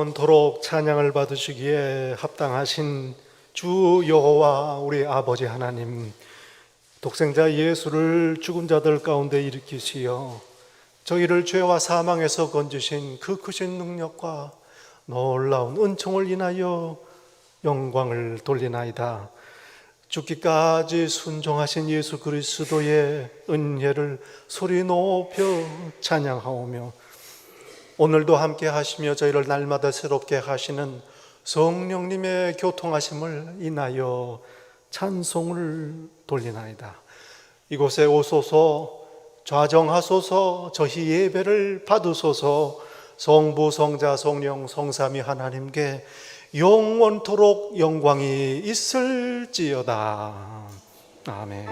영원토록 찬양을 받으시기에 합당하신 주 여호와 우리 아버지 하나님, 독생자 예수를 죽은 자들 가운데 일으키시어 저희를 죄와 사망에서 건지신 그 크신 능력과 놀라운 은총을 인하여 영광을 돌리나이다. 죽기까지 순종하신 예수 그리스도의 은혜를 소리 높여 찬양하오며, 오늘도 함께 하시며 저희를 날마다 새롭게 하시는 성령님의 교통하심을 인하여 찬송을 돌리나이다. 이곳에 오소서, 좌정하소서, 저희 예배를 받으소서. 성부, 성자, 성령, 성삼위 하나님께 영원토록 영광이 있을지어다. 아멘.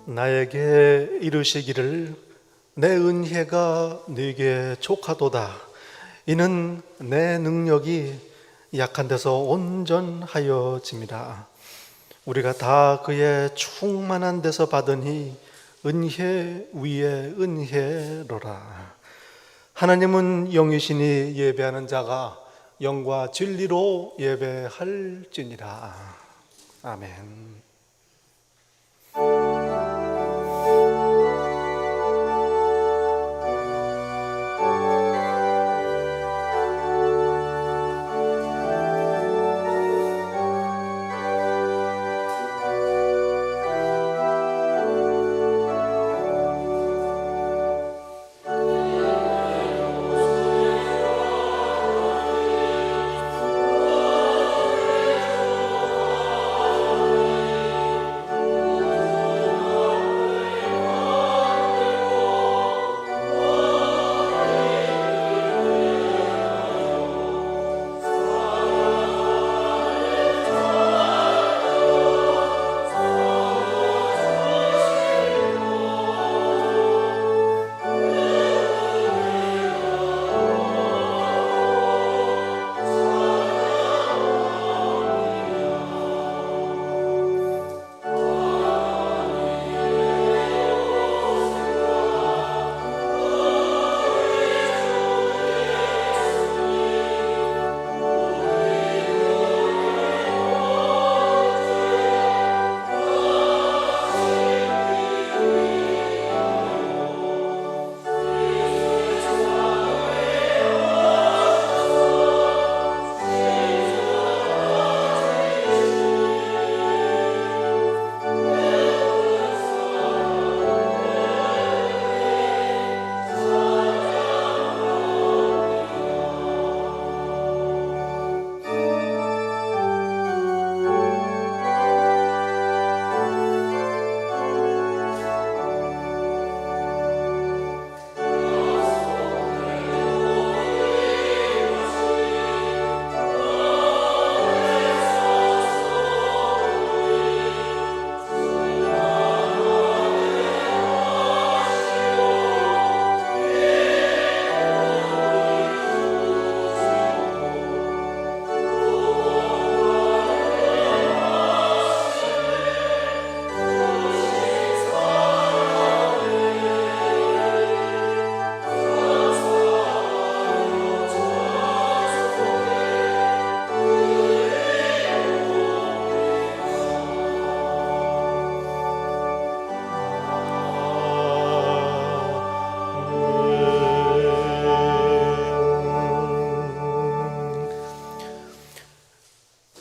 나에게 이르시기를 내 은혜가 네게 족하도다. 이는 내 능력이 약한 데서 온전하여짐이라. 우리가 다 그의 충만한 데서 받으니 은혜 위에 은혜로라. 하나님은 영이시니 예배하는 자가 영과 진리로 예배할지니라. 아멘.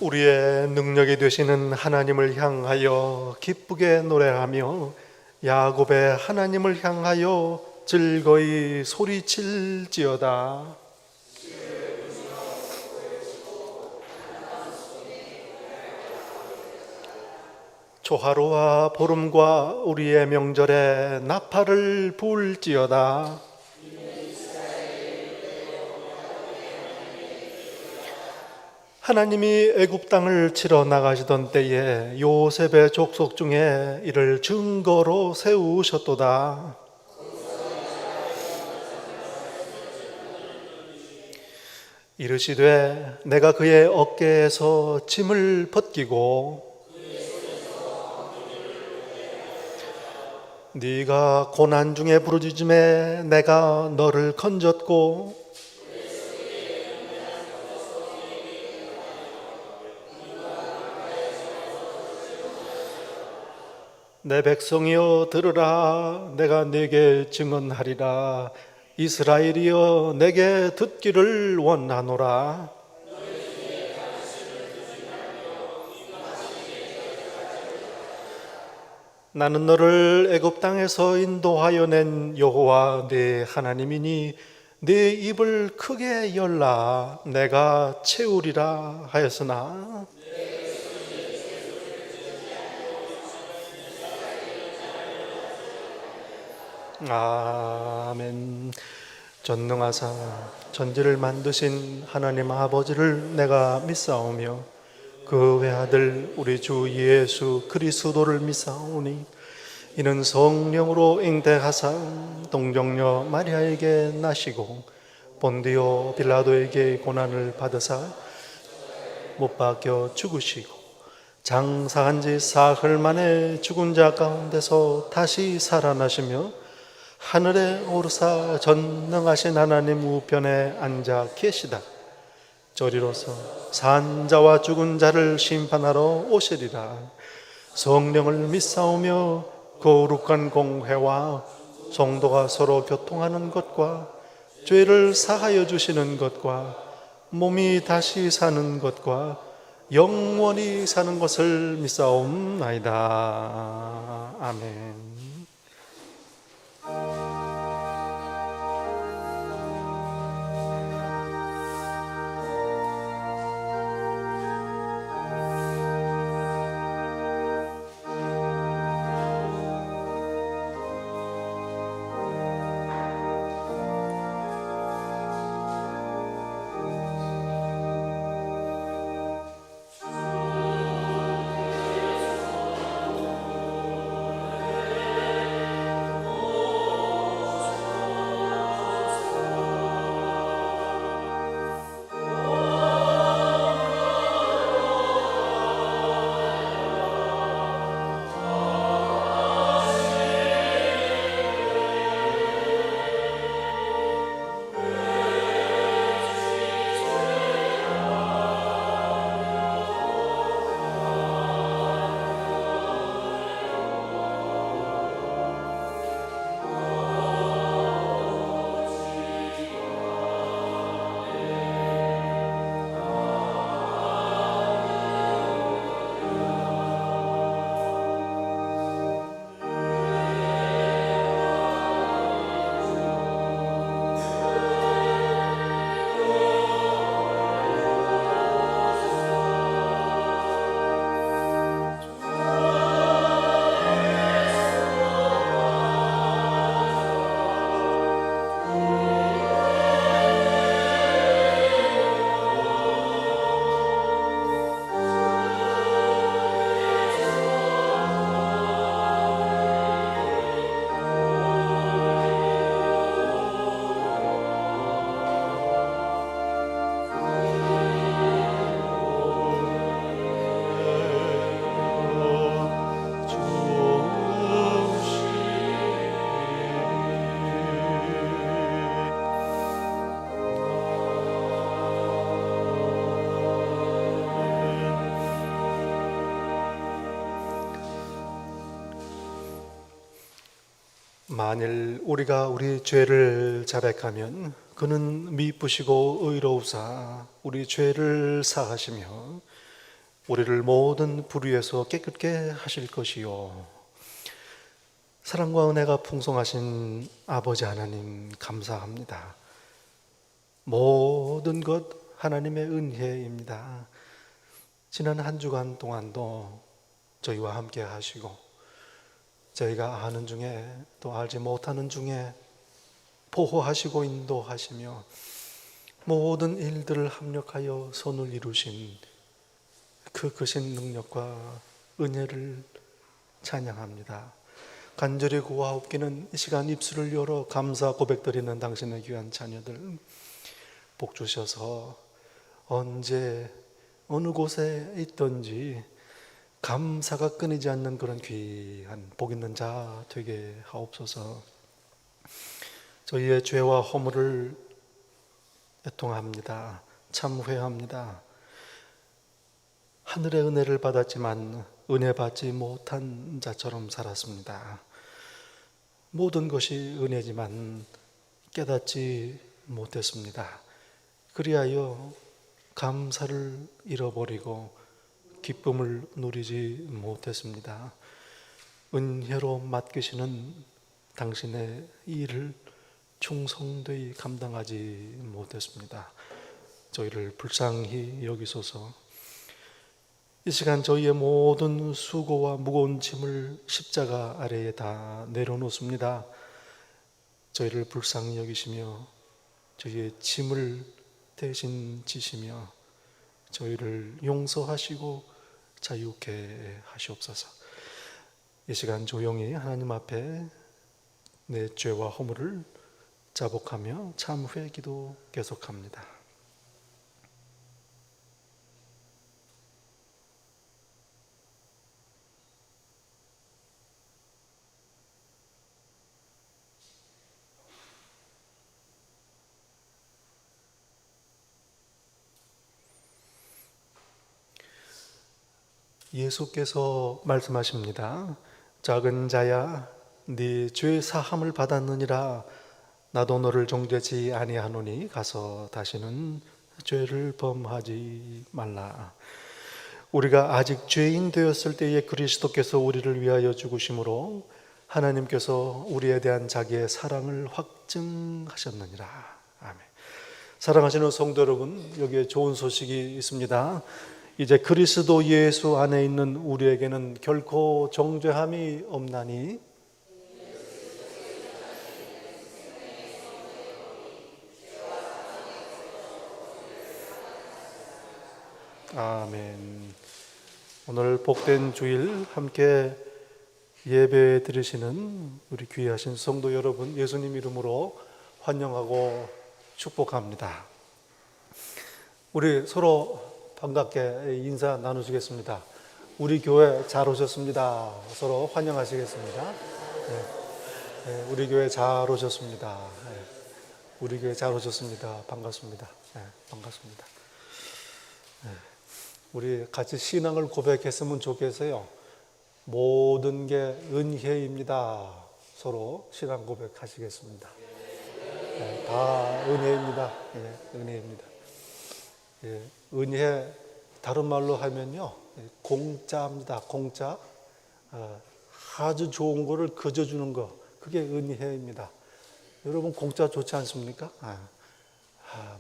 우리의 능력이 되시는 하나님을 향하여 기쁘게 노래하며 야곱의 하나님을 향하여 즐거이 소리칠지어다. 초하루와 보름과 우리의 명절에 나팔을 불지어다. 하나님이 애굽 땅을 치러 나가시던 때에 요셉의 족속 중에 이를 증거로 세우셨도다. 이르시되 내가 그의 어깨에서 짐을 벗기고 네가 고난 중에 부르짖음에 내가 너를 건졌고 내 백성이여 들으라. 내가 네게 증언하리라. 이스라엘이여 내게 듣기를 원하노라. 나는 너를 애굽 땅에서 인도하여 낸 여호와 네 하나님이니 네 입을 크게 열라 내가 채우리라 하였으나 아멘. 전능하사 전지를 만드신 하나님 아버지를 내가 믿사오며 그 외아들 우리 주 예수 그리스도를 믿사오니 이는 성령으로 잉태하사 동정녀 마리아에게 나시고 본디오 빌라도에게 고난을 받으사 못 박혀 죽으시고 장사한 지 사흘 만에 죽은 자 가운데서 다시 살아나시며 하늘에 오르사 전능하신 하나님 우편에 앉아 계시다. 저리로서 산 자와 죽은 자를 심판하러 오시리라. 성령을 믿사오며 거룩한 공회와 성도가 서로 교통하는 것과 죄를 사하여 주시는 것과 몸이 다시 사는 것과 영원히 사는 것을 믿사옵나이다. 아멘. 만일 우리가 우리 죄를 자백하면 그는 미쁘시고 의로우사 우리 죄를 사하시며 우리를 모든 불의에서 깨끗게 하실 것이요. 사랑과 은혜가 풍성하신 아버지 하나님 감사합니다. 모든 것 하나님의 은혜입니다. 지난 한 주간 동안도 저희와 함께 하시고 저희가 아는 중에 또 알지 못하는 중에 보호하시고 인도하시며 모든 일들을 합력하여 선을 이루신 그 크신 능력과 은혜를 찬양합니다. 간절히 구하옵기는 이 시간 입술을 열어 감사 고백드리는 당신의 귀한 자녀들 복 주셔서 언제 어느 곳에 있든지 감사가 끊이지 않는 그런 귀한 복 있는 자 되게 하옵소서. 저희의 죄와 허물을 애통합니다. 참회합니다. 하늘의 은혜를 받았지만 은혜 받지 못한 자처럼 살았습니다. 모든 것이 은혜지만 깨닫지 못했습니다. 그리하여 감사를 잃어버리고 기쁨을 누리지 못했습니다. 은혜로 맡기시는 당신의 일을 충성되이 감당하지 못했습니다. 저희를 불쌍히 여기소서. 이 시간 저희의 모든 수고와 무거운 짐을 십자가 아래에 다 내려놓습니다. 저희를 불쌍히 여기시며 저희의 짐을 대신 지시며 저희를 용서하시고 자유케 하시옵소서. 이 시간 조용히 하나님 앞에 내 죄와 허물을 자복하며 참회 기도 계속합니다. 예수께서 말씀하십니다. 작은 자야, 네 죄 사함을 받았느니라. 나도 너를 정죄치 아니하노니 가서 다시는 죄를 범하지 말라. 우리가 아직 죄인 되었을 때에 그리스도께서 우리를 위하여 죽으심으로 하나님께서 우리에 대한 자기의 사랑을 확증하셨느니라. 아멘. 사랑하시는 성도 여러분, 여기에 좋은 소식이 있습니다. 이제 그리스도 예수 안에 있는 우리에게는 결코 정죄함이 없나니 아멘. 오늘 복된 주일 함께 예배 드리시는 우리 귀하신 성도 여러분, 예수님 이름으로 환영하고 축복합니다. 우리 서로 반갑게 인사 나누시겠습니다. 우리 교회 잘 오셨습니다. 서로 환영하시겠습니다. 네. 네, 우리 교회 잘 오셨습니다. 네. 우리 교회 잘 오셨습니다. 반갑습니다. 네, 반갑습니다. 네. 우리 같이 신앙을 고백했으면 좋겠어요. 모든 게 은혜입니다. 서로 신앙 고백하시겠습니다. 네, 다 은혜입니다. 네, 은혜입니다. 예, 은혜 다른 말로 하면요 공짜입니다. 공짜. 아주 좋은 거를 거저 주는 거, 그게 은혜입니다. 여러분 공짜 좋지 않습니까?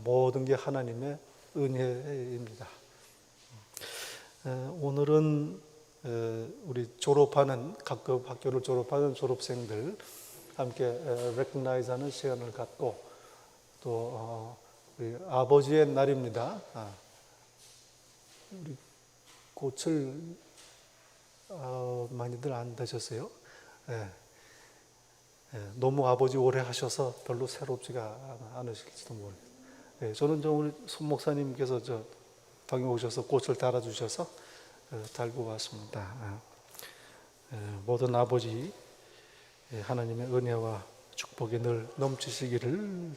모든 게 하나님의 은혜입니다. 오늘은 우리 졸업하는 각급 학교를 졸업하는 졸업생들 함께 recognize하는 시간을 갖고 또 우리 아버지의 날입니다. 우리 꽃을 많이들 안 드셨어요? 네. 너무 아버지 오래 하셔서 별로 새롭지가 않으실지도 모르겠어요. 네, 저는 우리 손 목사님께서 방에 오셔서 꽃을 달아주셔서 달고 왔습니다. 모든 아버지 하나님의 은혜와 축복이 늘 넘치시기를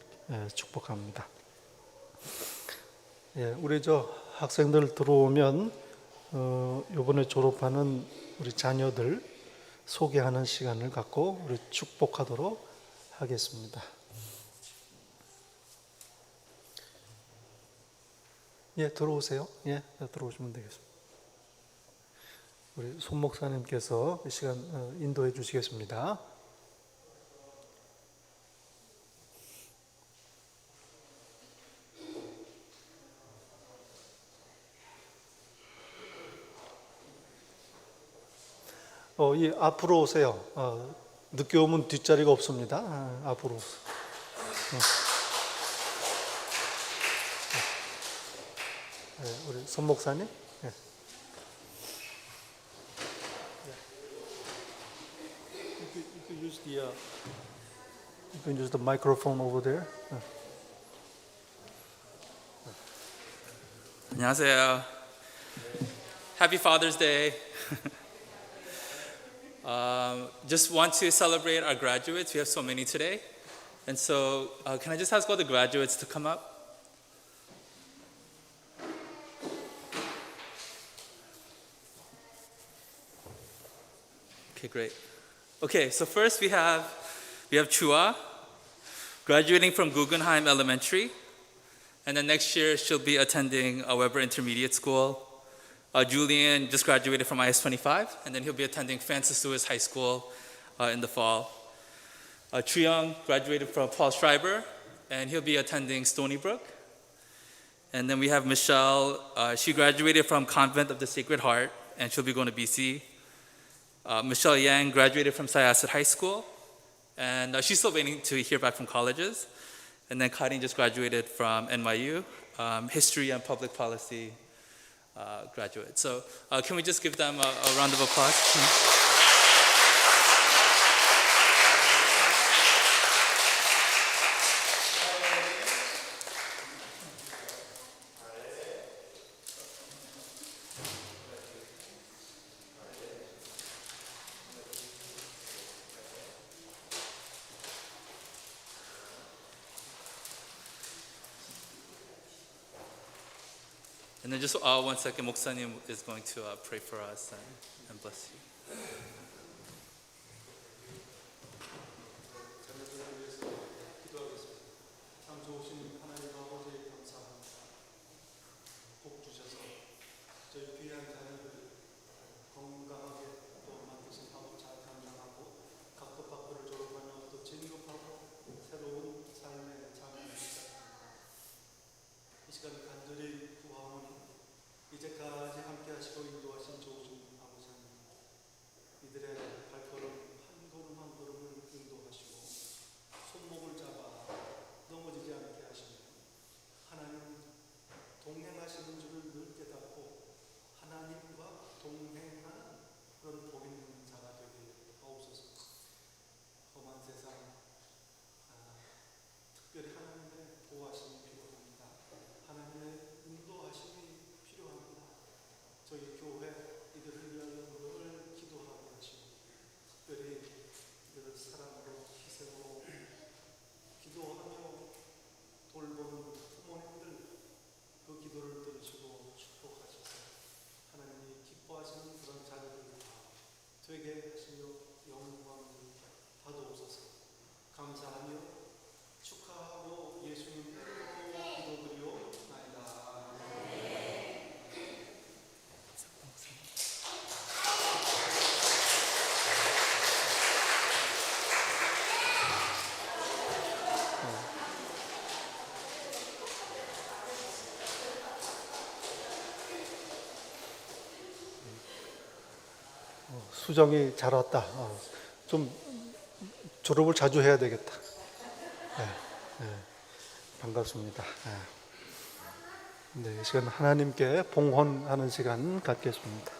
축복합니다. 우리 학생들 들어오면 이번에 졸업하는 우리 자녀들 소개하는 시간을 갖고 우리 축복하도록 하겠습니다. 들어오세요. 들어오시면 되겠습니다. 우리 손 목사님께서 이 시간 인도해 주시겠습니다. 이 앞으로 오세요. 늦게 오면 뒷자리가 없습니다. 앞으로 오세요. 우리 손 목사님. 네. You can use the microphone over there. 안녕하세요. Happy Father's Day. Just want to celebrate our graduates. We have so many today. And so, can I just ask all the graduates to come up? Okay, great. Okay, so first we have Chua, graduating from Guggenheim Elementary. And then next year she'll be attending Weber Intermediate School. Julian just graduated from IS-25, and then he'll be attending Francis Lewis High School in the fall. Chuyung graduated from Paul Schreiber, and he'll be attending Stony Brook. And then we have Michelle. She graduated from Convent of the Sacred Heart, and she'll be going to BC. Michelle Yang graduated from Syosset High School, and she's still waiting to hear back from colleges. And then Karin just graduated from NYU, History and Public Policy graduate. So can we just give them a round of applause? And then just 1 second, 목사님 is going to pray for us and bless you. 참 좋으신 하나님 아버지 감사합니다. 복 주셔서 저희 귀한 자녀들 건강하게 또 만드신 방법 잘 감당하고 각급 학교를 졸업하며 또 진급하고 새로운 삶의 장을 시작합니다. 이 시간 간절히 구하오니 이제까지 함께 하시고 인도하신 좋으신 아버지 하나님, 이들의 발걸음 한 걸음 한 걸음을 인도하시고 손목을 잡아 넘어지지 않게 하시며 하나님 동행하시는 줄을 늘 깨닫고 하나님과 동행하는 그런 복 있는 자가 되게 하옵소서. 험한 세상 특별히 하나님의 보호하심이 필요합니다. 하나님의 인도하심이 필요합니다. 저희 교회 이들을 위하여 늘 기도하게 하시고 특별히 이들을 사랑으로 희생으로 기도하며 돌보는 부모님들 그 기도를 들으시고 축복하셔서 하나님이 기뻐하시는 그런 자녀들 되게 하시며 영광을 받아오소서. 감사하며 축하하고 예수님 이름으로 기도드리옵나이다. 수정이 잘 왔다. 좀 졸업을 자주 해야 되겠다. 반갑습니다. 네, 이 시간 하나님께 봉헌하는 시간 갖겠습니다.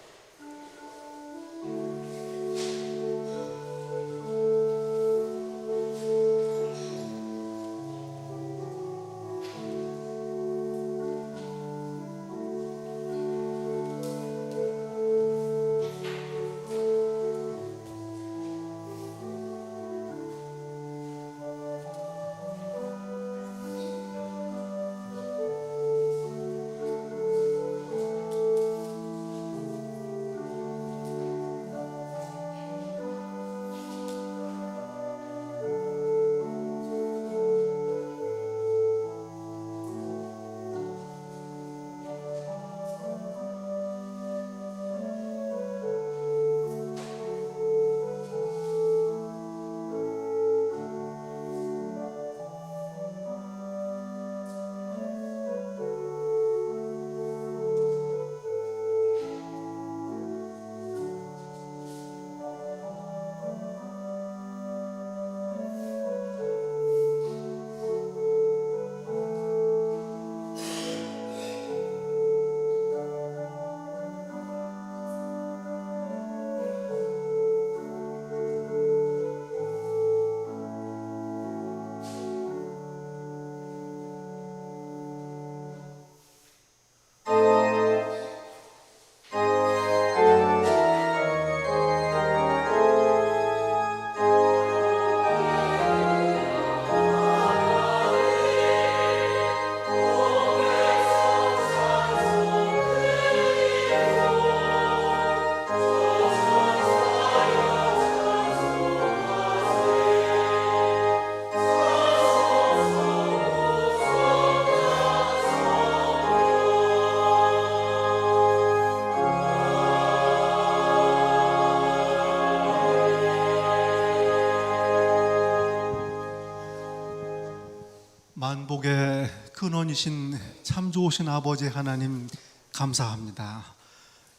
만복의 근원이신 참 좋으신 아버지 하나님 감사합니다.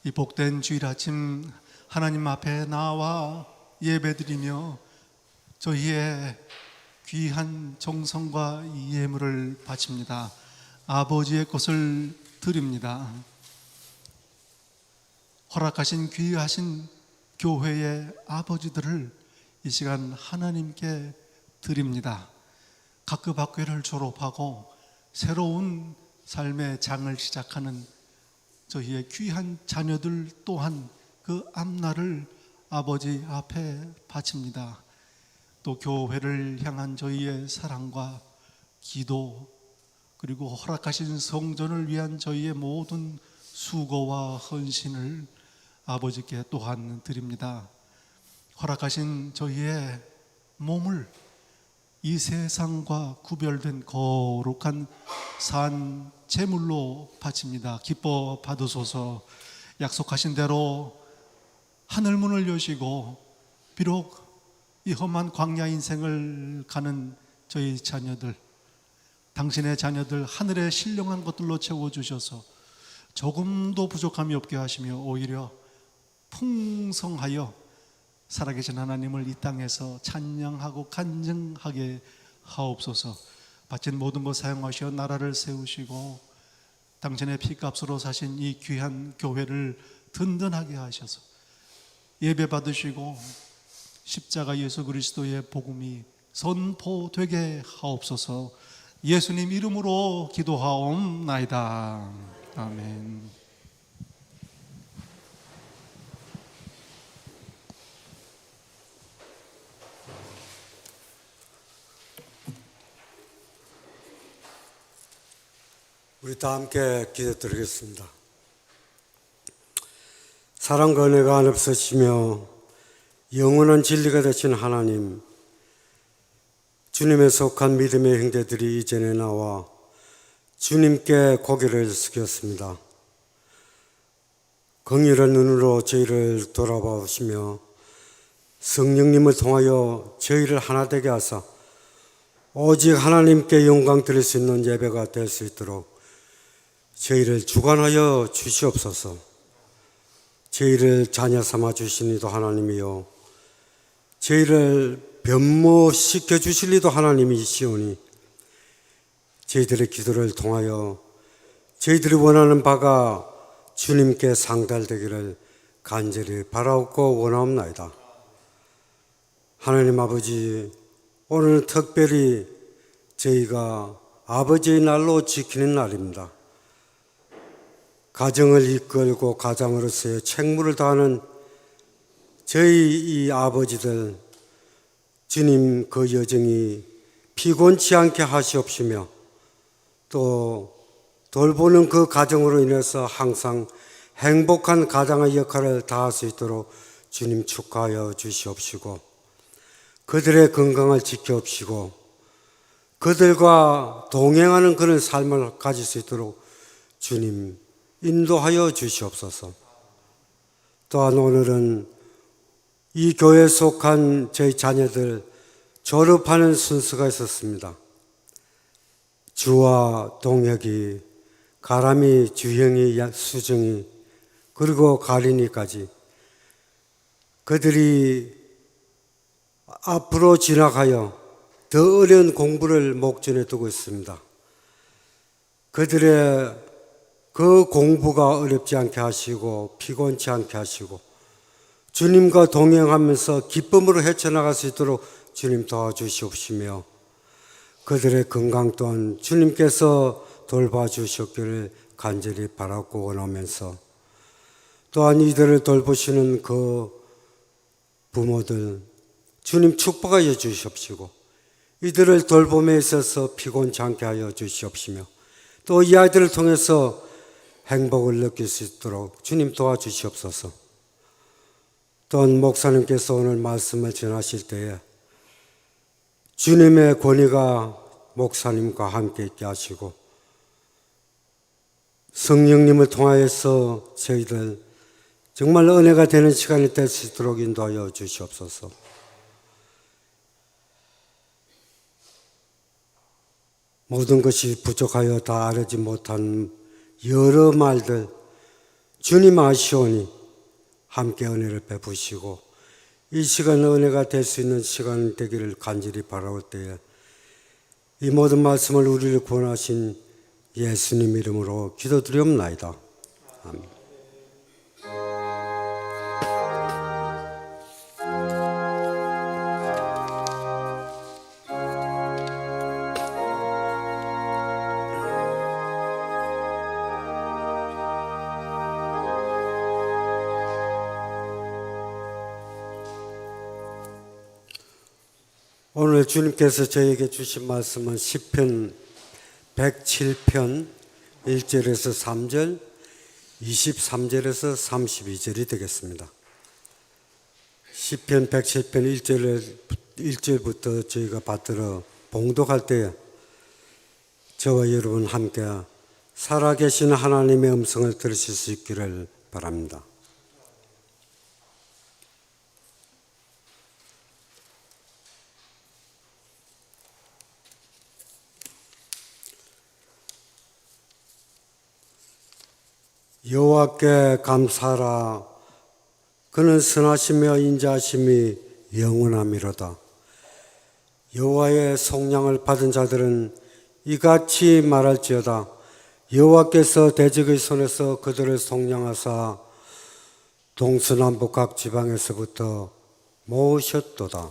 이 복된 주일 아침 하나님 앞에 나와 예배드리며 저희의 귀한 정성과 예물을 바칩니다. 아버지의 것을 드립니다. 허락하신 귀하신 교회의 아버지들을 이 시간 하나님께 드립니다. 각급 학교를 졸업하고 새로운 삶의 장을 시작하는 저희의 귀한 자녀들 또한 그 앞날을 아버지 앞에 바칩니다. 또 교회를 향한 저희의 사랑과 기도, 그리고 허락하신 성전을 위한 저희의 모든 수고와 헌신을 아버지께 또한 드립니다. 허락하신 저희의 몸을 이 세상과 구별된 거룩한 산 제물로 바칩니다. 기뻐 받으소서. 약속하신 대로 하늘문을 여시고 비록 이 험한 광야 인생을 가는 저희 자녀들, 당신의 자녀들 하늘의 신령한 것들로 채워주셔서 조금도 부족함이 없게 하시며 오히려 풍성하여 살아계신 하나님을 이 땅에서 찬양하고 간증하게 하옵소서. 바친 모든 것 사용하시어 나라를 세우시고 당신의 피값으로 사신 이 귀한 교회를 든든하게 하셔서 예배 받으시고 십자가 예수 그리스도의 복음이 선포되게 하옵소서. 예수님 이름으로 기도하옵나이다. 아멘. 우리 다 함께 기도드리겠습니다. 사랑과 은혜가 한없으시며 영원한 진리가 되신 하나님, 주님에 속한 믿음의 형제들이 이전에 나와 주님께 고개를 숙였습니다. 긍휼한 눈으로 저희를 돌아보시며 성령님을 통하여 저희를 하나 되게 하사 오직 하나님께 영광 드릴 수 있는 예배가 될 수 있도록 저희를 주관하여 주시옵소서. 저희를 자녀 삼아 주신 이도 하나님이요, 저희를 변모시켜 주실 이도 하나님이시오니 저희들의 기도를 통하여 저희들이 원하는 바가 주님께 상달되기를 간절히 바라옵고 원하옵나이다. 하나님 아버지, 오늘은 특별히 저희가 아버지의 날로 지키는 날입니다. 가정을 이끌고 가장으로서의 책무를 다하는 저희 이 아버지들, 주님 그 여정이 피곤치 않게 하시옵시며 또 돌보는 그 가정으로 인해서 항상 행복한 가장의 역할을 다할 수 있도록 주님 축하하여 주시옵시고 그들의 건강을 지켜옵시고 그들과 동행하는 그런 삶을 가질 수 있도록 주님 인도하여 주시옵소서. 또한 오늘은 이 교회에 속한 저희 자녀들 졸업하는 순서가 있었습니다. 주와 동혁이, 가람이, 주형이, 수정이, 그리고 가린이까지 그들이 앞으로 지나가여 더 어려운 공부를 목전에 두고 있습니다. 그들의 그 공부가 어렵지 않게 하시고 피곤치 않게 하시고 주님과 동행하면서 기쁨으로 헤쳐나갈 수 있도록 주님 도와주시옵시며 그들의 건강 또한 주님께서 돌봐주셨기를 간절히 바라고 원하면서 또한 이들을 돌보시는 그 부모들 주님 축복하여 주시옵시고 이들을 돌봄에 있어서 피곤치 않게 하여 주시옵시며 또 이 아이들을 통해서 행복을 느낄 수 있도록 주님 도와주시옵소서. 또한 목사님께서 오늘 말씀을 전하실 때에 주님의 권위가 목사님과 함께 있게 하시고 성령님을 통하여서 저희들 정말 은혜가 되는 시간이 될 수 있도록 인도하여 주시옵소서. 모든 것이 부족하여 다 아뢰지 못한 여러 말들 주님 아시오니 함께 은혜를 베푸시고 이 시간 은혜가 될 수 있는 시간 되기를 간절히 바라올 때에 이 모든 말씀을 우리를 구원하신 예수님 이름으로 기도드리옵나이다. 아멘. 오늘 주님께서 저에게 주신 말씀은 시편 107편 1절에서 3절, 23절에서 32절이 되겠습니다. 시편 107편 1절부터 저희가 받들어 봉독할 때에 저와 여러분 함께 살아계신 하나님의 음성을 들으실 수 있기를 바랍니다. 여호와께 감사하라. 그는 선하시며 인자하심이 영원함이로다. 여호와의 속량을 받은 자들은 이같이 말할지어다. 여호와께서 대적의 손에서 그들을 속량하사 동서남북 각 지방에서부터 모으셨도다.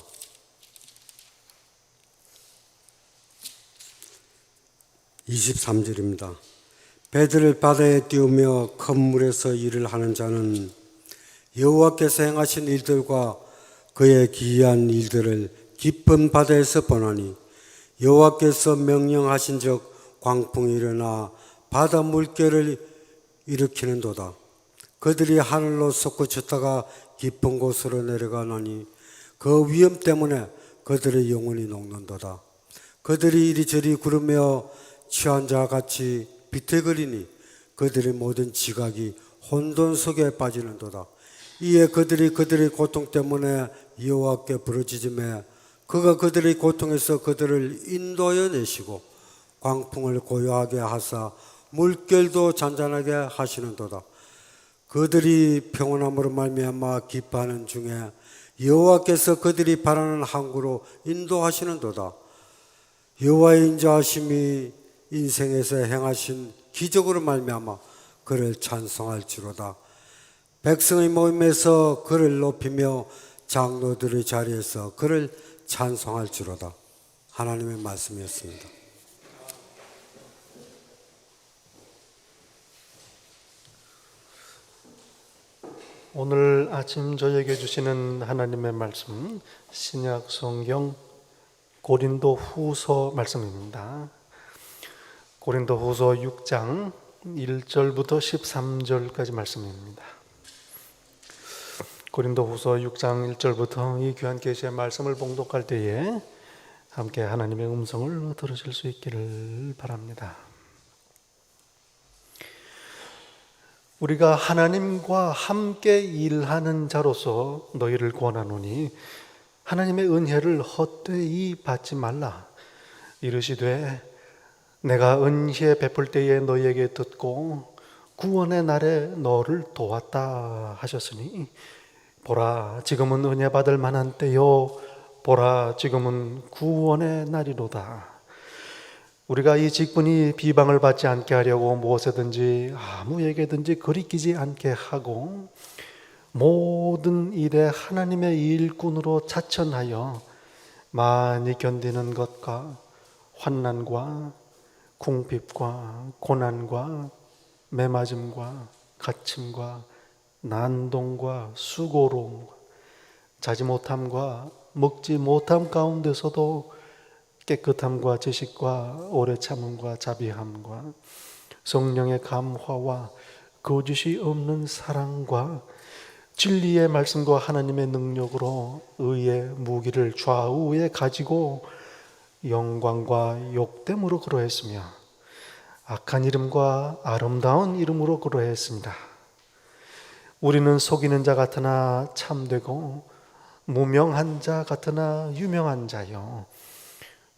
23절입니다. 배들을 바다에 띄우며 큰 물에서 일을 하는 자는 여호와께서 행하신 일들과 그의 기이한 일들을 깊은 바다에서 보나니 여호와께서 명령하신 적 광풍이 일어나 바다 물결을 일으키는도다. 그들이 하늘로 솟구쳤다가 깊은 곳으로 내려가나니 그 위험 때문에 그들의 영혼이 녹는도다. 그들이 이리저리 구르며 취한 자 같이 비틀거리니 그들의 모든 지각이 혼돈 속에 빠지는도다. 이에 그들이 그들의 고통 때문에 여호와께 부르짖으며 그가 그들의 고통에서 그들을 인도하여 내시고 광풍을 고요하게 하사 물결도 잔잔하게 하시는도다. 그들이 평온함으로 말미암아 기뻐하는 중에 여호와께서 그들이 바라는 항구로 인도하시는도다. 여호와의 인자하심이 인생에서 행하신 기적으로 말미암아 그를 찬송할지로다. 백성의 모임에서 그를 높이며 장로들의 자리에서 그를 찬송할지로다. 하나님의 말씀이었습니다. 오늘 아침 저에게 주시는 하나님의 말씀 신약 성경 고린도 후서 말씀입니다. 고린도 후서 6장 1절부터 13절까지 말씀입니다. 고린도 후서 6장 1절부터 이 귀한 계시의 말씀을 봉독할 때에 함께 하나님의 음성을 들으실 수 있기를 바랍니다. 우리가 하나님과 함께 일하는 자로서 너희를 권하노니 하나님의 은혜를 헛되이 받지 말라. 이르시되 내가 은혜 베풀 때에 너희에게 듣고 구원의 날에 너를 도왔다 하셨으니 보라 지금은 은혜 받을 만한 때요 보라 지금은 구원의 날이로다. 우리가 이 직분이 비방을 받지 않게 하려고 무엇에든지 아무에게든지 거리끼지 않게 하고 모든 일에 하나님의 일꾼으로 자천하여 많이 견디는 것과 환난과 궁핍과 고난과 매맞음과 갇힘과 난동과 수고로움과 자지 못함과 먹지 못함 가운데서도 깨끗함과 지식과 오래 참음과 자비함과 성령의 감화와 거짓이 없는 사랑과 진리의 말씀과 하나님의 능력으로 의의 무기를 좌우에 가지고 영광과 욕됨으로 그러했으며 악한 이름과 아름다운 이름으로 그러했습니다. 우리는 속이는 자 같으나 참되고 무명한 자 같으나 유명한 자요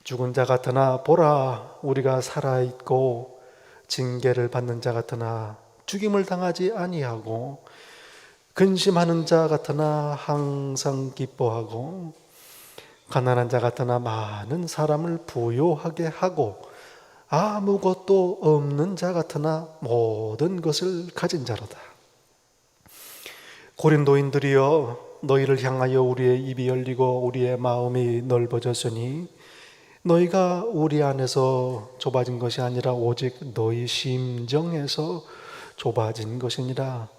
죽은 자 같으나 보라, 우리가 살아있고 징계를 받는 자 같으나 죽임을 당하지 아니하고 근심하는 자 같으나 항상 기뻐하고 가난한 자 같으나 많은 사람을 부요하게 하고 아무것도 없는 자 같으나 모든 것을 가진 자로다. 고린도인들이여, 너희를 향하여 우리의 입이 열리고 우리의 마음이 넓어졌으니 너희가 우리 안에서 좁아진 것이 아니라 오직 너희 심정에서 좁아진 것이니라.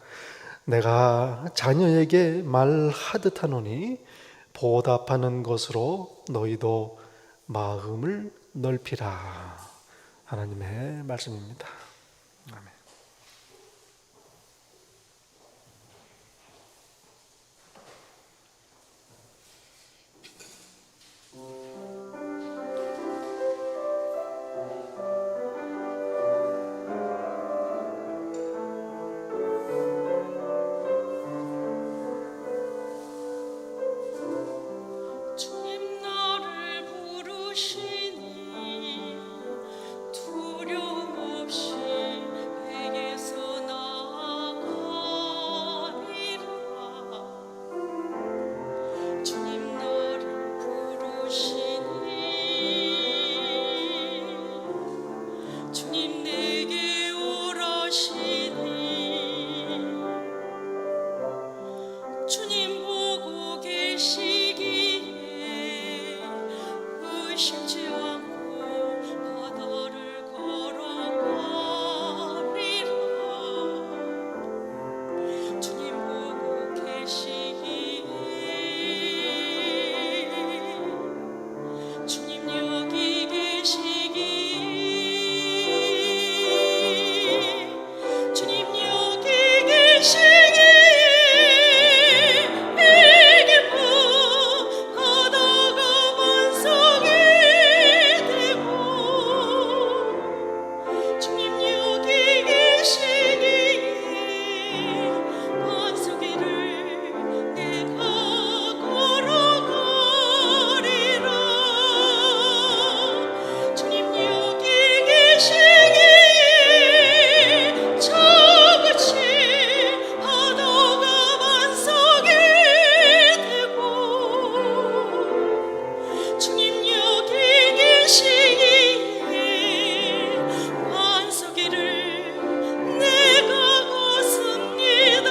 내가 자녀에게 말하듯 하노니 보답하는 것으로 너희도 마음을 넓히라. 하나님의 말씀입니다. 아멘. 주님 나를 부르시니 두려움 없이 내게서 나아가리라. 주님 나를 부르시니 주님 내게 오라시니 주님 보고 계시기에 의심치 않고 바다를 걸어가리라. 주님 보고 계시기에 주님 여기 계시기에 주님 여기 계시기에 바다가 반석이 되고 주님 여기 계시기에 반석이를 내가 걸어가리라. 주님 여기 계시기에 저같이 바다가 반석이 되고 주님 여기 계시기에 반석이를 내가 걷습니다.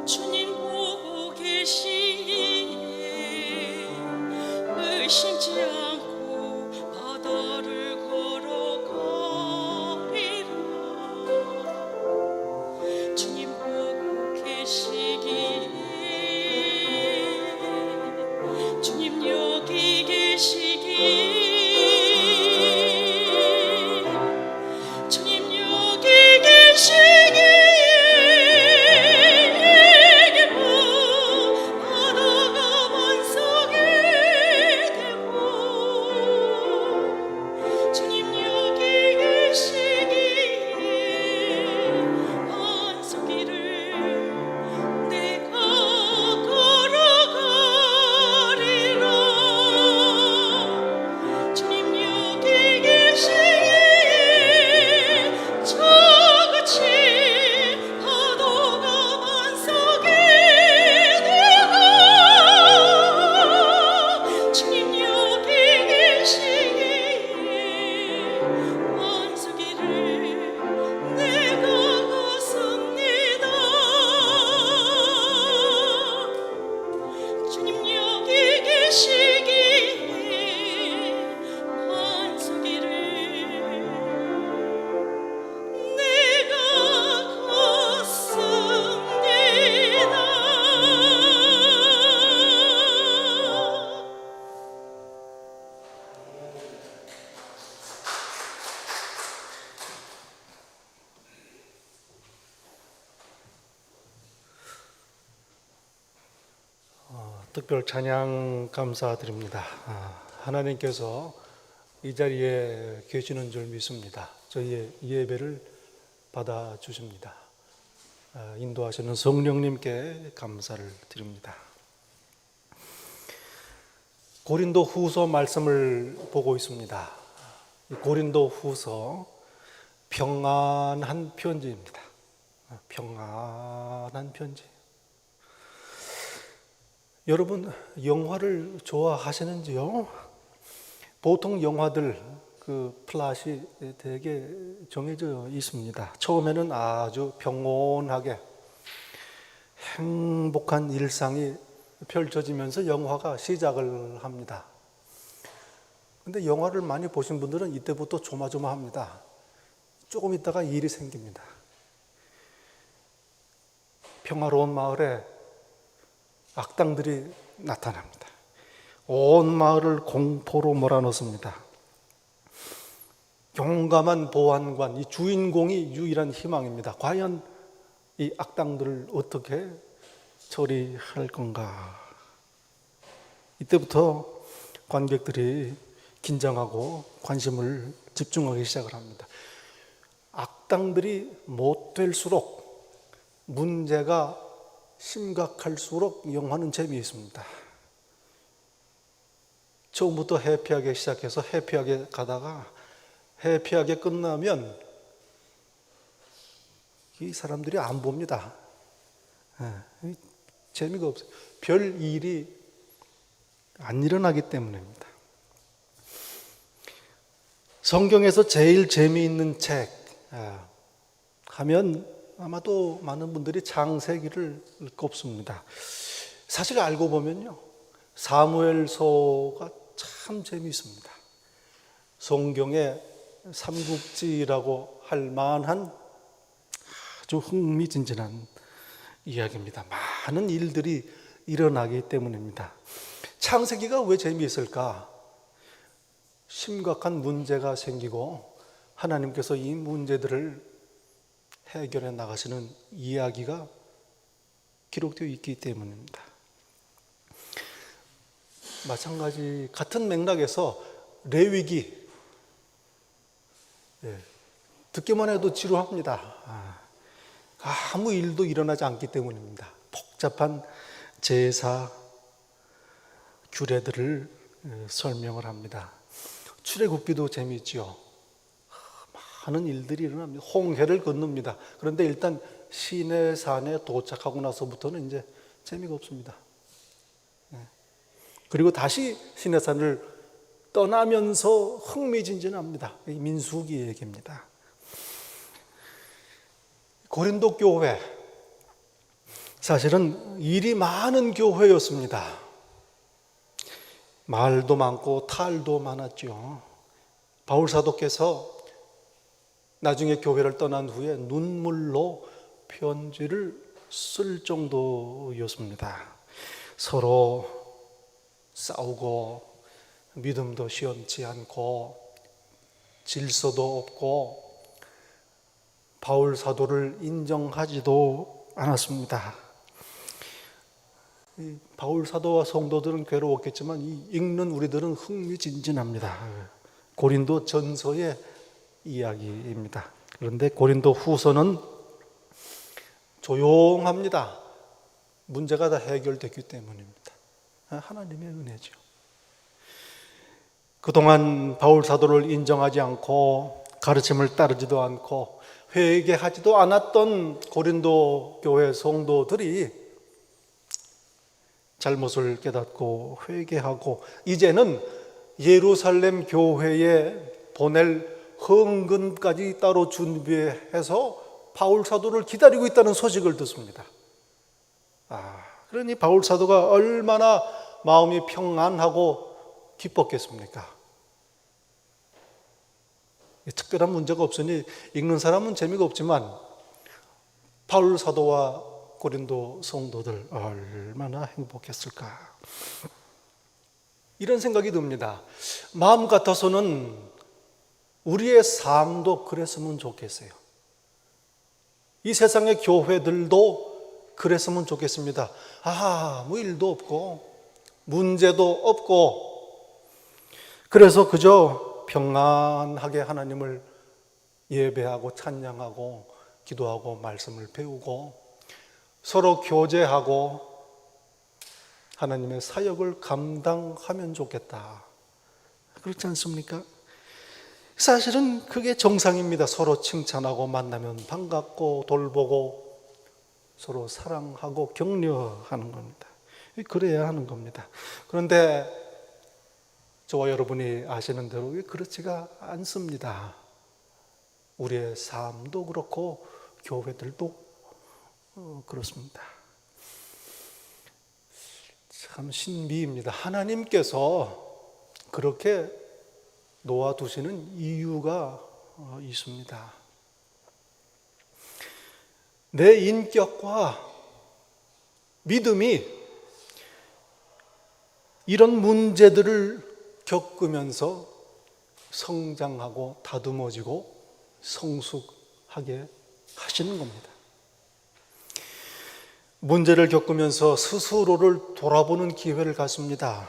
주님 보고 계시기에 의심치 않고 바다를 걸어가리라. 주님 보고 계시기에 주님 여기 계시기에 주님 여기 계시기에 바다가 반석이 되고 주님 여기 계시기에 반석이를 내가 걸어가리라. 주님 여기 계시기에 저같이 파도가 반석이 되고 주님 여기 계시기에 반석이를 내가 걷습니다. 주님 여기 계시기에 반석이를 내가 걷습니다. 특별 찬양 감사드립니다. 하나님께서 이 자리에 계시는 줄 믿습니다. 저희의 예배를 받아주십니다. 인도하시는 성령님께 감사를 드립니다. 고린도 후서 말씀을 보고 있습니다. 고린도 후서 평안한 편지입니다. 평안한 편지. 여러분, 영화를 좋아하시는지요? 보통 영화들 그 플롯이 되게 정해져 있습니다. 처음에는 아주 평온하게 행복한 일상이 펼쳐지면서 영화가 시작을 합니다. 근데 영화를 많이 보신 분들은 이때부터 조마조마합니다. 조금 있다가 일이 생깁니다. 평화로운 마을에 악당들이 나타납니다. 온 마을을 공포로 몰아넣습니다. 용감한 보안관, 이 주인공이 유일한 희망입니다. 과연 이 악당들을 어떻게 처리할 건가? 이때부터 관객들이 긴장하고 관심을 집중하기 시작을 합니다. 악당들이 못 될수록, 문제가 심각할수록 영화는 재미있습니다. 처음부터 해피하게 시작해서 해피하게 가다가 해피하게 끝나면 이 사람들이 안 봅니다. 재미가 없어요. 별 일이 안 일어나기 때문입니다. 성경에서 제일 재미있는 책 하면 아마도 많은 분들이 창세기를 꼽습니다. 사실 알고 보면요, 사무엘서가 참 재미있습니다. 성경의 삼국지라고 할 만한 아주 흥미진진한 이야기입니다. 많은 일들이 일어나기 때문입니다. 창세기가 왜 재미있을까? 심각한 문제가 생기고 하나님께서 이 문제들을 해결해 나가시는 이야기가 기록되어 있기 때문입니다. 마찬가지 같은 맥락에서 레위기, 듣기만 해도 지루합니다. 아무 일도 일어나지 않기 때문입니다. 복잡한 제사 규례들을 설명을 합니다. 출애굽기도 재미있죠. 많은 일들이 일어납니다. 홍해를 건넙니다. 그런데 일단 시내산에 도착하고 나서부터는 이제 재미가 없습니다. 그리고 다시 시내산을 떠나면서 흥미진진합니다. 민수기 얘기입니다. 고린도 교회, 사실은 일이 많은 교회였습니다. 말도 많고 탈도 많았죠. 바울 사도께서 나중에 교회를 떠난 후에 눈물로 편지를 쓸 정도였습니다. 서로 싸우고 믿음도 시원치 않고 질서도 없고 바울 사도를 인정하지도 않았습니다. 바울 사도와 성도들은 괴로웠겠지만 읽는 우리들은 흥미진진합니다. 고린도 전서의 이야기입니다. 그런데 고린도 후서는 조용합니다. 문제가 다 해결됐기 때문입니다. 하나님의 은혜죠. 그동안 바울 사도를 인정하지 않고 가르침을 따르지도 않고 회개하지도 않았던 고린도 교회 성도들이 잘못을 깨닫고 회개하고 이제는 예루살렘 교회에 보낼 헌금까지 따로 준비해서 바울 사도를 기다리고 있다는 소식을 듣습니다. 그러니 바울 사도가 얼마나 마음이 평안하고 기뻤겠습니까? 특별한 문제가 없으니 읽는 사람은 재미가 없지만 바울 사도와 고린도 성도들 얼마나 행복했을까? 이런 생각이 듭니다. 마음 같아서는 우리의 삶도 그랬으면 좋겠어요. 이 세상의 교회들도 그랬으면 좋겠습니다. 아무 일도 없고 문제도 없고 그래서 그저 평안하게 하나님을 예배하고 찬양하고 기도하고 말씀을 배우고 서로 교제하고 하나님의 사역을 감당하면 좋겠다. 그렇지 않습니까? 사실은 그게 정상입니다. 서로 칭찬하고 만나면 반갑고 돌보고 서로 사랑하고 격려하는 겁니다. 그래야 하는 겁니다. 그런데 저와 여러분이 아시는 대로 그렇지가 않습니다. 우리의 삶도 그렇고 교회들도 그렇습니다. 참 신비입니다. 하나님께서 그렇게 놓아두시는 이유가 있습니다. 내 인격과 믿음이 이런 문제들을 겪으면서 성장하고 다듬어지고 성숙하게 하시는 겁니다. 문제를 겪으면서 스스로를 돌아보는 기회를 갖습니다.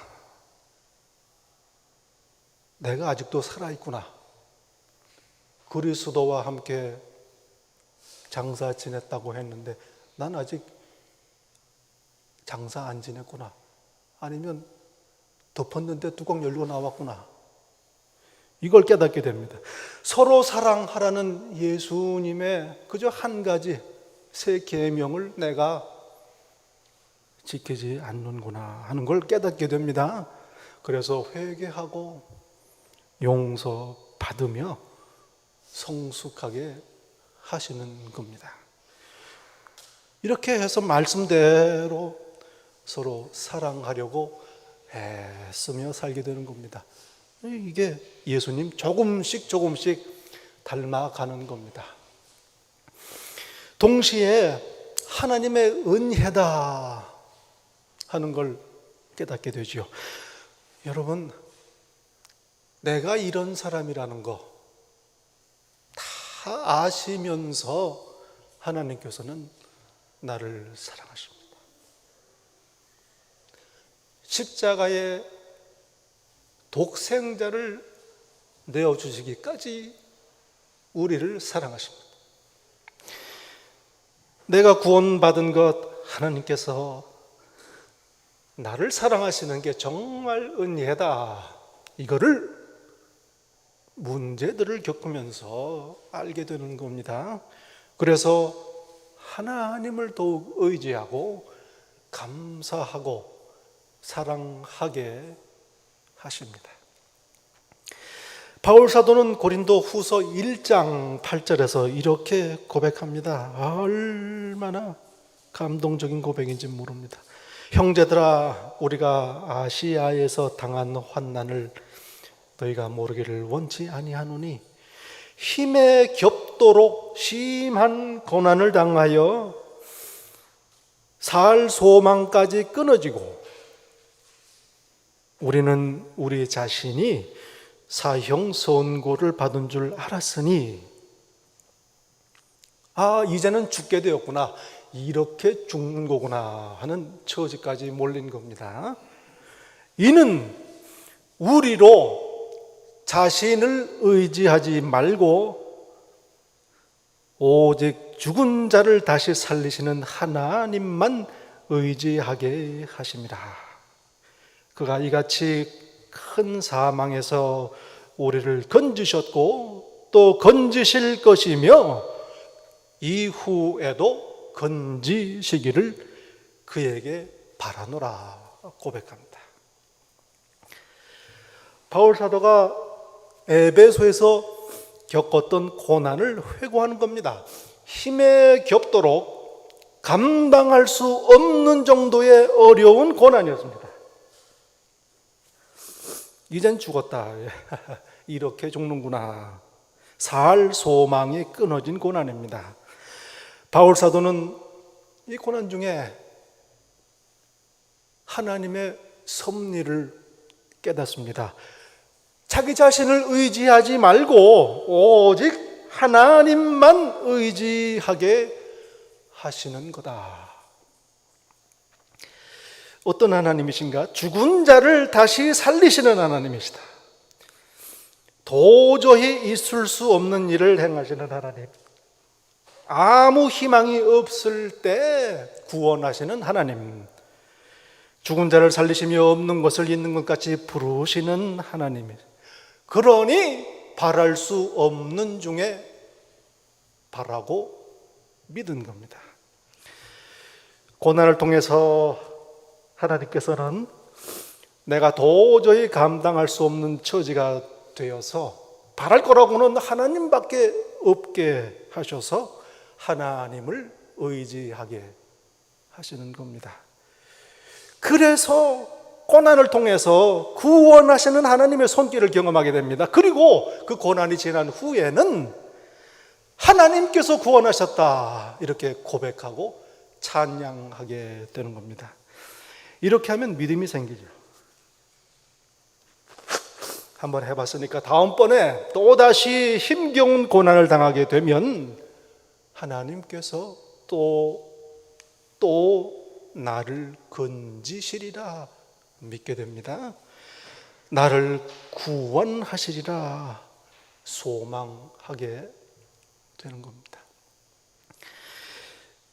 내가 아직도 살아있구나. 그리스도와 함께 장사 지냈다고 했는데 난 아직 장사 안 지냈구나. 아니면 덮었는데 뚜껑 열고 나왔구나. 이걸 깨닫게 됩니다. 서로 사랑하라는 예수님의 그저 한 가지 새 계명을 내가 지키지 않는구나 하는 걸 깨닫게 됩니다. 그래서 회개하고 용서받으며 성숙하게 하시는 겁니다. 이렇게 해서 말씀대로 서로 사랑하려고 애쓰며 살게 되는 겁니다. 이게 예수님 조금씩 닮아가는 겁니다. 동시에 하나님의 은혜다 하는 걸 깨닫게 되죠. 여러분, 내가 이런 사람이라는 거 다 아시면서 하나님께서는 나를 사랑하십니다. 십자가에 독생자를 내어주시기까지 우리를 사랑하십니다. 내가 구원받은 것 하나님께서 나를 사랑하시는 게 정말 은혜다. 이거를 문제들을 겪으면서 알게 되는 겁니다. 그래서 하나님을 더욱 의지하고 감사하고 사랑하게 하십니다. 바울 사도는 고린도 후서 1장 8절에서 이렇게 고백합니다. 얼마나 감동적인 고백인지 모릅니다. 형제들아, 우리가 아시아에서 당한 환난을 너희가 모르기를 원치 아니하노니 힘에 겹도록 심한 고난을 당하여 살 소망까지 끊어지고 우리는 우리 자신이 사형 선고를 받은 줄 알았으니 이제는 죽게 되었구나, 이렇게 죽는 거구나 하는 처지까지 몰린 겁니다. 이는 우리로 자신을 의지하지 말고 오직 죽은 자를 다시 살리시는 하나님만 의지하게 하십니다. 그가 이같이 큰 사망에서 우리를 건지셨고 또 건지실 것이며 이후에도 건지시기를 그에게 바라노라 고백합니다. 바울 사도가 에베소에서 겪었던 고난을 회고하는 겁니다. 힘에 겹도록 감당할 수 없는 정도의 어려운 고난이었습니다. 이젠 죽었다. 이렇게 죽는구나. 살 소망이 끊어진 고난입니다. 바울 사도는 이 고난 중에 하나님의 섭리를 깨닫습니다. 자기 자신을 의지하지 말고 오직 하나님만 의지하게 하시는 거다. 어떤 하나님이신가? 죽은 자를 다시 살리시는 하나님이시다. 도저히 있을 수 없는 일을 행하시는 하나님. 아무 희망이 없을 때 구원하시는 하나님, 죽은 자를 살리시며 없는 것을 있는 것 같이 부르시는 하나님, 그러니 바랄 수 없는 중에 바라고 믿은 겁니다. 고난을 통해서 하나님께서는 내가 도저히 감당할 수 없는 처지가 되어서 바랄 거라고는 하나님밖에 없게 하셔서 하나님을 의지하게 하시는 겁니다. 그래서 고난을 통해서 구원하시는 하나님의 손길을 경험하게 됩니다. 그리고 그 고난이 지난 후에는 하나님께서 구원하셨다 이렇게 고백하고 찬양하게 되는 겁니다. 이렇게 하면 믿음이 생기죠. 한번 해봤으니까 다음번에 또다시 힘겨운 고난을 당하게 되면 하나님께서 또 나를 건지시리라 믿게 됩니다. 나를 구원하시리라 소망하게 되는 겁니다.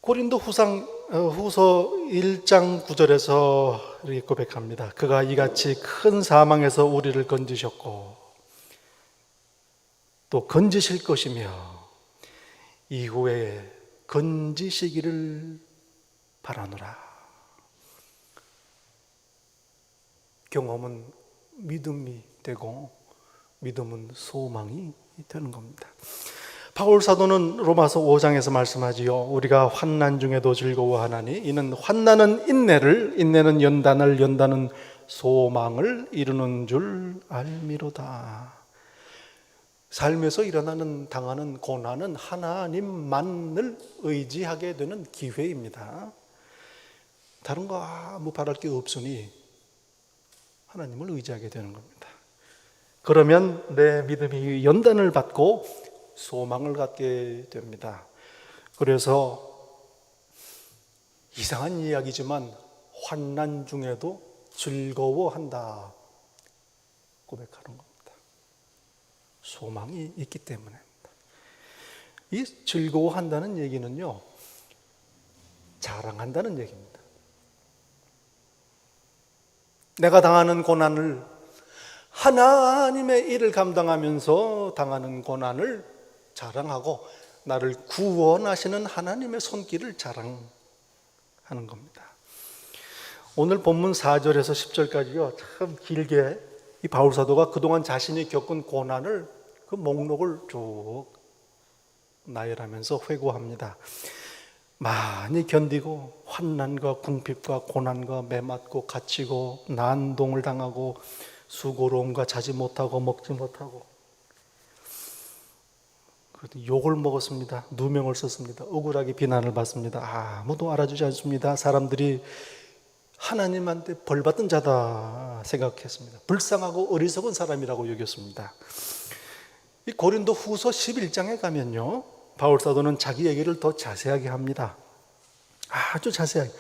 고린도 후서 1장 9절에서 이렇게 고백합니다. 그가 이같이 큰 사망에서 우리를 건지셨고 또 건지실 것이며 이후에 건지시기를 바라노라. 경험은 믿음이 되고 믿음은 소망이 되는 겁니다. 바울 사도는 로마서 5장에서 말씀하지요. 우리가 환난 중에도 즐거워하나니 이는 환난은 인내를, 인내는 연단을, 연단은 소망을 이루는 줄 알미로다. 삶에서 당하는 고난은 하나님만을 의지하게 되는 기회입니다. 다른 거 아무 바랄 게 없으니 하나님을 의지하게 되는 겁니다. 그러면 내 믿음이 연단을 받고 소망을 갖게 됩니다. 그래서 이상한 이야기지만 환난 중에도 즐거워한다 고백하는 겁니다. 소망이 있기 때문에. 이 즐거워한다는 얘기는요, 자랑한다는 얘기입니다. 내가 당하는 고난을, 하나님의 일을 감당하면서 당하는 고난을 자랑하고 나를 구원하시는 하나님의 손길을 자랑하는 겁니다. 오늘 본문 4절에서 10절까지요, 참 길게 이 바울 사도가 그동안 자신이 겪은 고난을 그 목록을 쭉 나열하면서 회고합니다. 많이 견디고 환난과 궁핍과 고난과 매맞고 갇히고 난동을 당하고 수고로움과 자지 못하고 먹지 못하고 욕을 먹었습니다. 누명을 썼습니다. 억울하게 비난을 받습니다. 아무도 알아주지 않습니다. 사람들이 하나님한테 벌받은 자다 생각했습니다. 불쌍하고 어리석은 사람이라고 여겼습니다. 이 고린도 후서 11장에 가면요, 바울 사도는 자기 얘기를 더 자세하게 합니다. 아주 자세하게.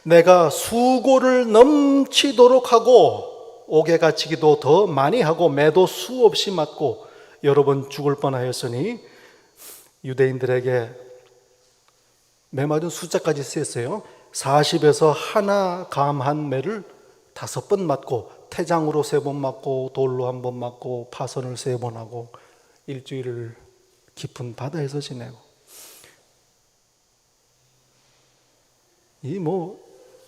내가 수고를 넘치도록 하고 옥에 갇히기도 더 많이 하고 매도 수없이 맞고 여러 번 죽을 뻔하였으니, 유대인들에게 매맞은 숫자까지 쓰였어요. 40에서 하나 감한 매를 5번 맞고 태장으로 3번 맞고 돌로 1번 맞고 파선을 3번 하고 일주일을 깊은 바다에서 지내고, 이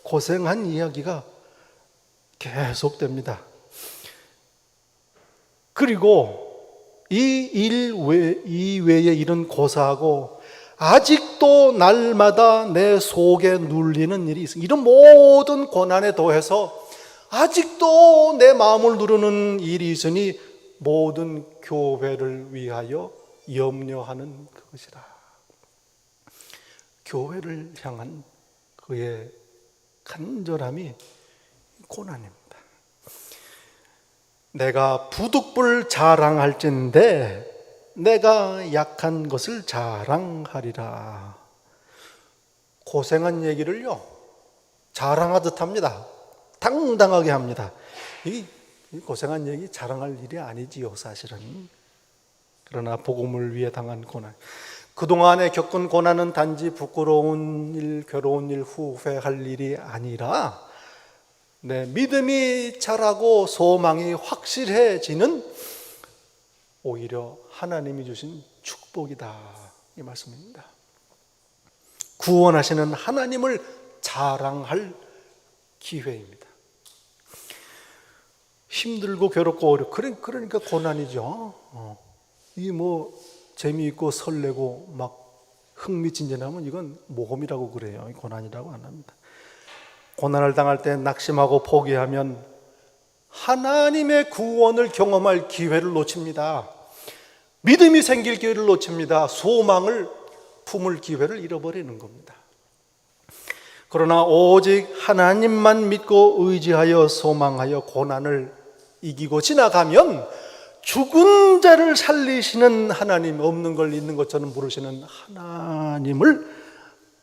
고생한 이야기가 계속됩니다. 그리고 이외에 이런 고사하고 아직도 날마다 내 속에 눌리는 일이 있습니다. 이런 모든 고난에 더해서 아직도 내 마음을 누르는 일이 있으니 모든 교회를 위하여 염려하는 그것이라. 교회를 향한 그의 간절함이 고난입니다. 내가 부득불 자랑할진대 내가 약한 것을 자랑하리라. 고생한 얘기를요, 자랑하듯 합니다. 당당하게 합니다. 이 고생한 얘기 자랑할 일이 아니지요, 사실은. 그러나 복음을 위해 당한 고난, 그동안에 겪은 고난은 단지 부끄러운 일, 괴로운 일, 후회할 일이 아니라 믿음이 자라고 소망이 확실해지는 오히려 하나님이 주신 축복이다, 이 말씀입니다. 구원하시는 하나님을 자랑할 기회입니다. 힘들고 괴롭고 어렵고 그러니까 고난이죠. 이 재미있고 설레고 막 흥미진진하면 이건 모험이라고 그래요. 고난이라고 안 합니다. 고난을 당할 때 낙심하고 포기하면 하나님의 구원을 경험할 기회를 놓칩니다. 믿음이 생길 기회를 놓칩니다. 소망을 품을 기회를 잃어버리는 겁니다. 그러나 오직 하나님만 믿고 의지하여 소망하여 고난을 이기고 지나가면 죽은 자를 살리시는 하나님, 없는 걸 있는 것처럼 부르시는 하나님을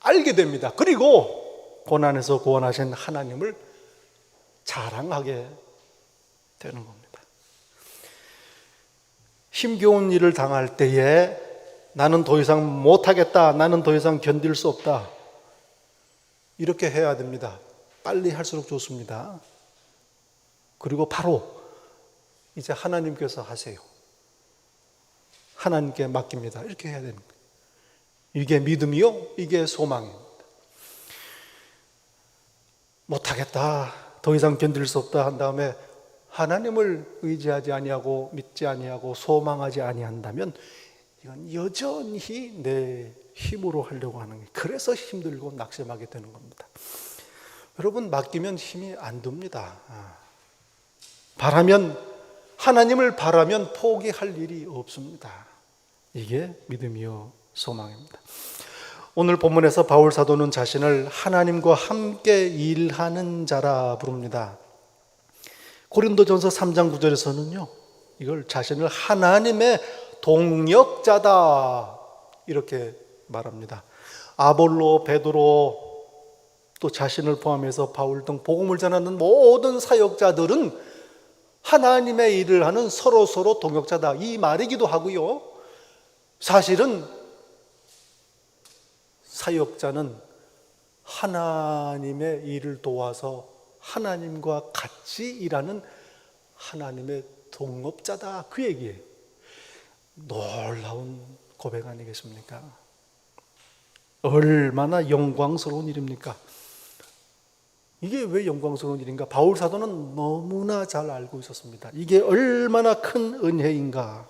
알게 됩니다. 그리고 고난에서 구원하신 하나님을 자랑하게 되는 겁니다. 힘겨운 일을 당할 때에 나는 더 이상 못하겠다, 나는 더 이상 견딜 수 없다, 이렇게 해야 됩니다. 빨리 할수록 좋습니다. 그리고 바로 이제 하나님께서 하세요. 하나님께 맡깁니다. 이렇게 해야 됩니다. 이게 믿음이요, 이게 소망입니다. 못하겠다, 더 이상 견딜 수 없다 한 다음에 하나님을 의지하지 아니하고 믿지 아니하고 소망하지 아니한다면 이건 여전히 내 힘으로 하려고 하는 게, 그래서 힘들고 낙심하게 되는 겁니다. 여러분, 맡기면 힘이 안 듭니다. 하나님을 바라면 포기할 일이 없습니다. 이게 믿음이요 소망입니다. 오늘 본문에서 바울 사도는 자신을 하나님과 함께 일하는 자라 부릅니다. 고린도전서 3장 9절에서는요, 이걸 자신을 하나님의 동역자다 이렇게 말합니다. 아볼로, 베드로, 또 자신을 포함해서 바울 등 복음을 전하는 모든 사역자들은 하나님의 일을 하는 서로 동역자다, 이 말이기도 하고요. 사실은 사역자는 하나님의 일을 도와서 하나님과 같이 일하는 하나님의 동업자다, 그 얘기예요. 놀라운 고백 아니겠습니까? 얼마나 영광스러운 일입니까? 이게 왜 영광스러운 일인가? 바울 사도는 너무나 잘 알고 있었습니다. 이게 얼마나 큰 은혜인가?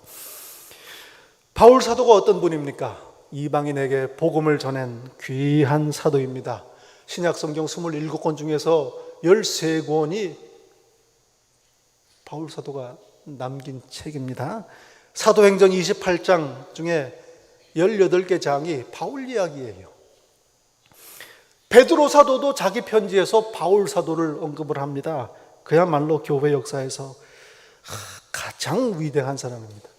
바울 사도가 어떤 분입니까? 이방인에게 복음을 전한 귀한 사도입니다. 신약 성경 27권 중에서 13권이 바울 사도가 남긴 책입니다. 사도행전 28장 중에 18개 장이 바울 이야기예요. 베드로 사도도 자기 편지에서 바울 사도를 언급을 합니다. 그야말로 교회 역사에서 가장 위대한 사람입니다.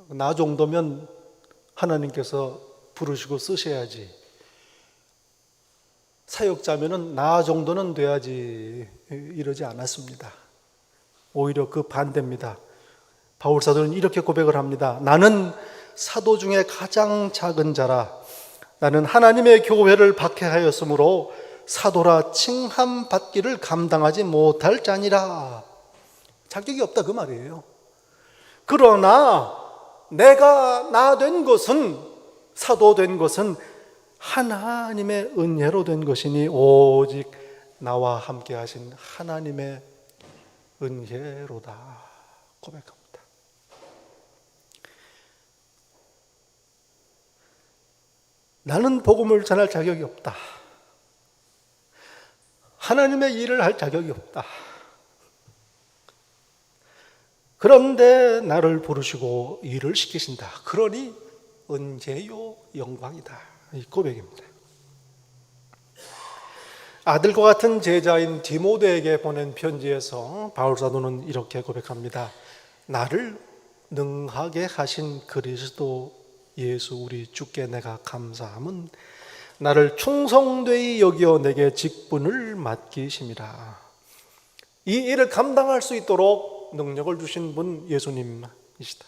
나 정도면 하나님께서 부르시고 쓰셔야지, 사역자면은 나 정도는 돼야지, 이러지 않았습니다. 오히려 그 반대입니다. 바울 사도는 이렇게 고백을 합니다. 나는 사도 중에 가장 작은 자라. 나는 하나님의 교회를 박해하였으므로 사도라 칭함받기를 감당하지 못할 자니라. 자격이 없다, 그 말이에요. 그러나 내가 나 된 것은, 사도 된 것은 하나님의 은혜로 된 것이니 오직 나와 함께 하신 하나님의 은혜로다 고백합니다. 나는 복음을 전할 자격이 없다. 하나님의 일을 할 자격이 없다. 그런데 나를 부르시고 일을 시키신다. 그러니 은혜요 영광이다. 이 고백입니다. 아들과 같은 제자인 디모데에게 보낸 편지에서 바울 사도는 이렇게 고백합니다. 나를 능하게 하신 그리스도 예수 우리 주께 내가 감사함은 나를 충성되이 여겨 내게 직분을 맡기심이라. 이 일을 감당할 수 있도록 능력을 주신 분 예수님이시다.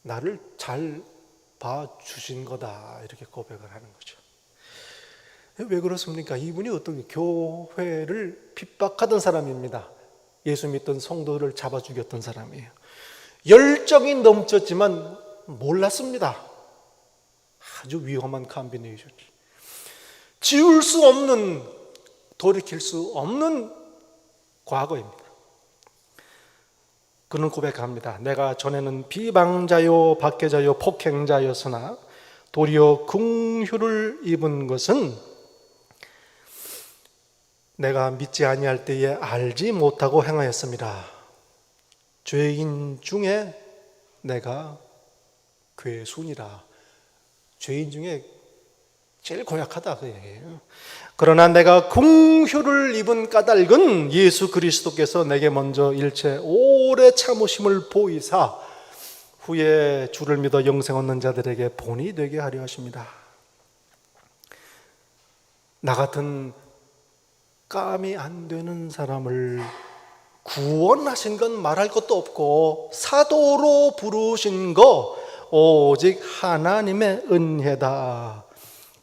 나를 잘 봐주신 거다 이렇게 고백을 하는 거죠. 왜 그렇습니까? 이분이 어떤 교회를 핍박하던 사람입니다. 예수 믿던 성도들을 잡아 죽였던 사람이에요. 열정이 넘쳤지만 몰랐습니다. 아주 위험한 컴비네이션이. 지울 수 없는, 돌이킬 수 없는 과거입니다. 그는 고백합니다. 내가 전에는 비방자요 박해자요 폭행자였으나 도리어 긍휼을 입은 것은 내가 믿지 아니할 때에 알지 못하고 행하였습니다. 죄인 중에 내가 괴순이라. 죄인 중에 제일 고약하다 그 얘기예요. 그러나 내가 긍휼을 입은 까닭은 예수 그리스도께서 내게 먼저 일체 오래 참으심을 보이사 후에 주를 믿어 영생 얻는 자들에게 본이 되게 하려 하십니다. 나 같은 감이 안 되는 사람을 구원하신 건 말할 것도 없고 사도로 부르신 거 오직 하나님의 은혜다.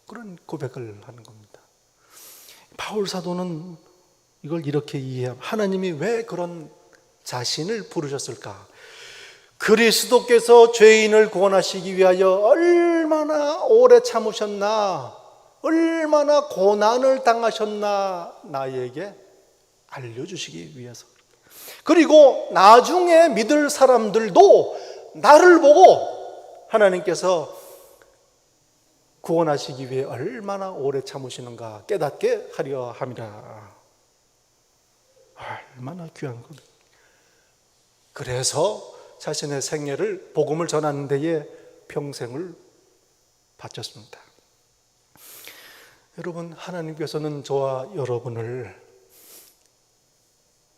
그런 고백을 하는 겁니다. 바울 사도는 이걸 이렇게 이해합니다. 하나님이 왜 그런 자신을 부르셨을까? 그리스도께서 죄인을 구원하시기 위하여 얼마나 오래 참으셨나, 얼마나 고난을 당하셨나 나에게 알려주시기 위해서. 그리고 나중에 믿을 사람들도 나를 보고 하나님께서 구원하시기 위해 얼마나 오래 참으시는가 깨닫게 하려 함이라. 얼마나 귀한 것. 그래서 자신의 생애를 복음을 전하는 데에 평생을 바쳤습니다. 여러분, 하나님께서는 저와 여러분을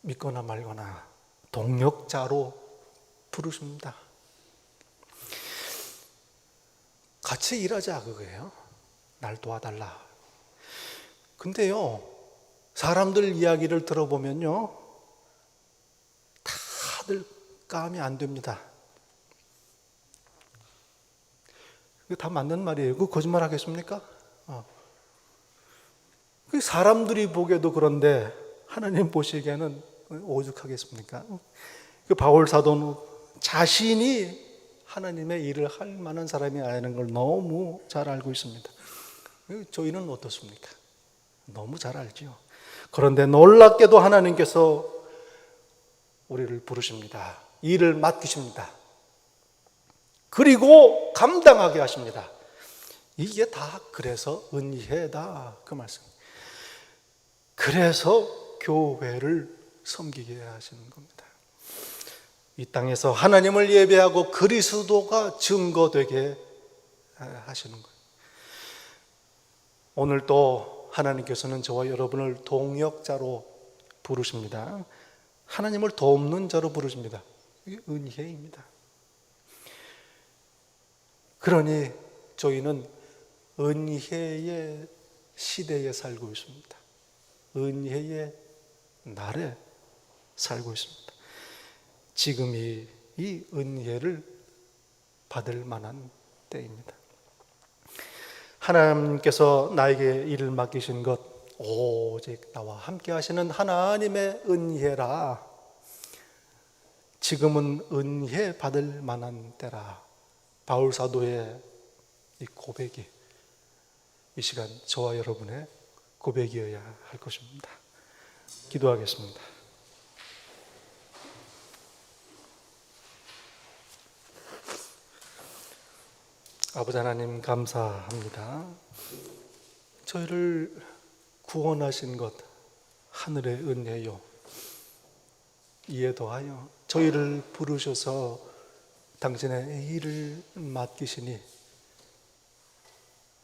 믿거나 말거나 동역자로 부르십니다. 같이 일하자 그거예요. 날 도와달라. 근데요, 사람들 이야기를 들어보면요, 다들 감이 안 됩니다. 이거 다 맞는 말이에요. 그거 거짓말 하겠습니까? 사람들이 보기에도 그런데 하나님 보시기에는 오죽하겠습니까? 그 바울 사도는 자신이 하나님의 일을 할 만한 사람이 아니라는 걸 너무 잘 알고 있습니다. 저희는 어떻습니까? 너무 잘 알죠. 그런데 놀랍게도 하나님께서 우리를 부르십니다. 일을 맡기십니다. 그리고 감당하게 하십니다. 이게 다 그래서 은혜다 그 말씀입니다. 그래서 교회를 섬기게 하시는 겁니다. 이 땅에서 하나님을 예배하고 그리스도가 증거되게 하시는 거예요. 오늘 또 하나님께서는 저와 여러분을 동역자로 부르십니다. 하나님을 돕는 자로 부르십니다. 이게 은혜입니다. 그러니 저희는 은혜의 시대에 살고 있습니다. 은혜의 날에 살고 있습니다. 지금이 이 은혜를 받을 만한 때입니다. 하나님께서 나에게 일을 맡기신 것 오직 나와 함께 하시는 하나님의 은혜라. 지금은 은혜 받을 만한 때라. 바울 사도의 이 고백이 이 시간 저와 여러분의 고백이어야 할 것입니다. 기도하겠습니다. 아버지 하나님 감사합니다. 저희를 구원하신 것 하늘의 은혜요. 이에 더하여 저희를 부르셔서 당신의 일을 맡기시니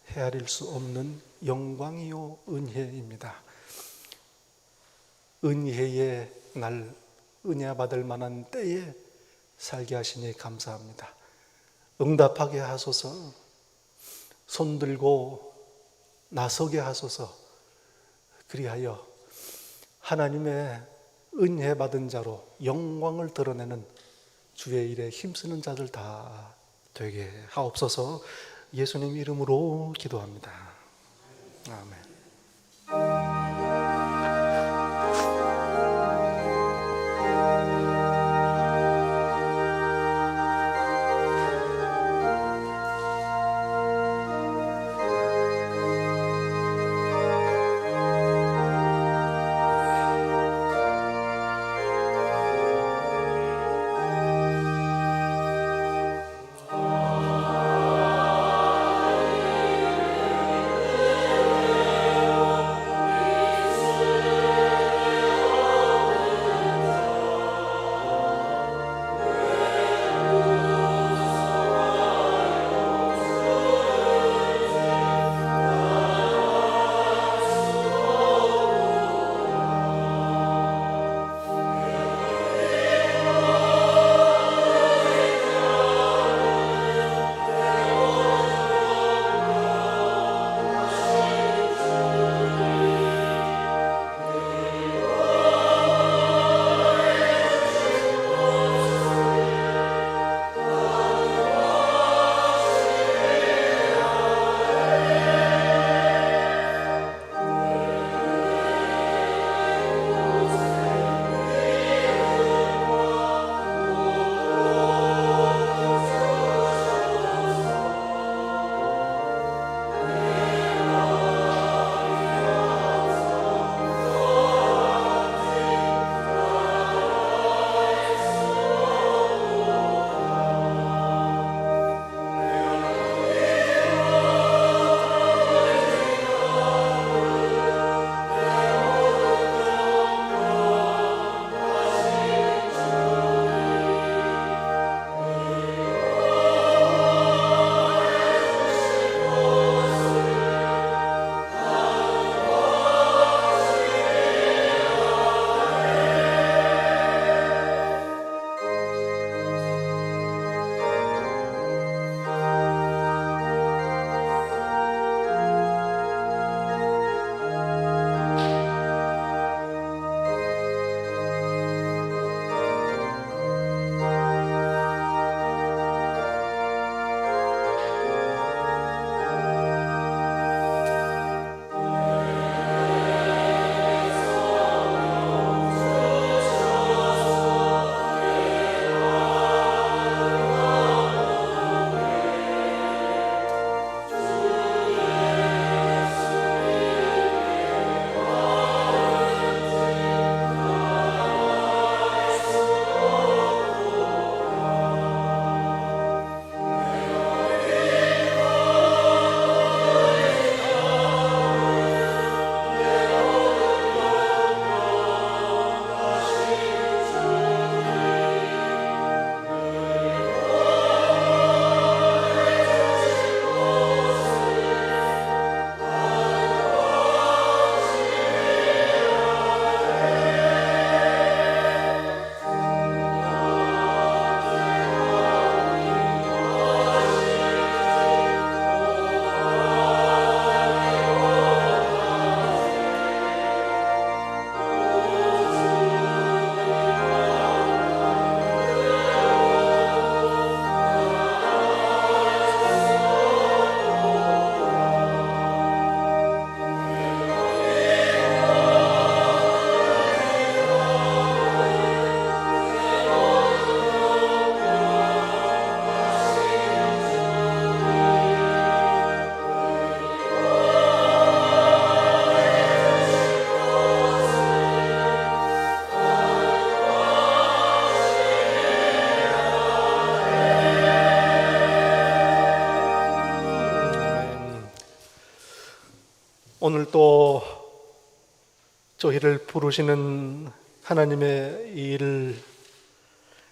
헤아릴 수 없는 영광이요 은혜입니다. 은혜의 날, 은혜 받을 만한 때에 살게 하시니 감사합니다. 응답하게 하소서, 손들고 나서게 하소서. 그리하여 하나님의 은혜 받은 자로 영광을 드러내는 주의 일에 힘쓰는 자들 다 되게 하옵소서. 예수님 이름으로 기도합니다. 아멘. 오늘 또 저희를 부르시는 하나님의 일을